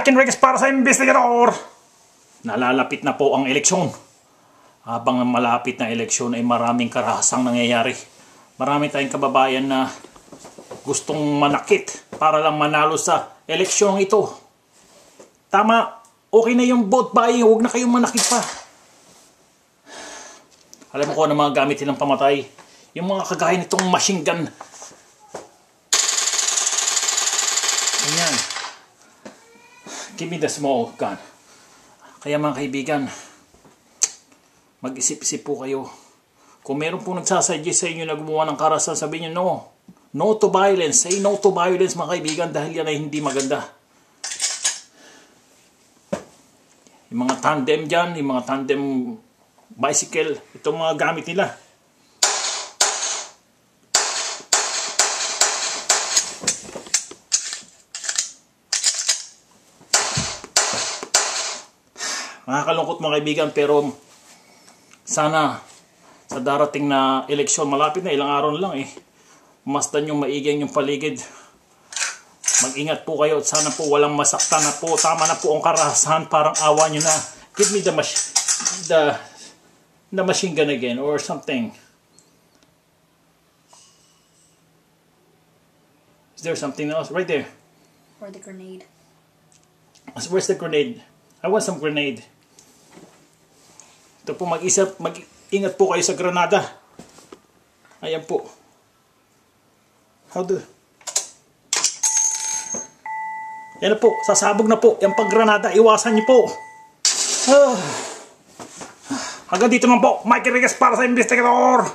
Enriquez para sa investigador. Nalalapit na po ang eleksyon. Habang malapit na eleksyon ay maraming karahasang nangyayari. Marami tayong kababayan na gustong manakit para lang manalo sa eleksyon ito. Tama, okay na yung vote buying, huwag na kayong manakit pa. Alam mo ko ano mga gamit nilang pamatay? Yung mga kagaya nitong machine gun. Ganyan. Give me the small gun. Kaya mga kaibigan, mag-isip-isip po kayo. Kung meron po nagsasuggest sa inyo na gumawa ng karahasan, sabihin nyo no. No to violence. Say no to violence mga kaibigan dahil yan ay hindi maganda. Yung mga tandem dyan, yung mga tandem bicycle, itong mga gamit nila. Nakakalungkot mga kaibigan, pero sana sa darating na eleksyon, malapit na, ilang araw na lang masdan yung maiging yung paligid. Mag-ingat po kayo at sana po walang masaktan na po. Tama na po ang karahasan, parang awa nyo na. Give me the machine gun again or something. Is there something else? Right there. Or the grenade. Where's the grenade? I want some grenade. Ito po, mag-ingat po kayo sa granada. Ayan po. Yan na po, sasabog na po. Yan pag granada, iwasan niyo po. Hanggang dito naman po, Mike Enriquez para sa investigador.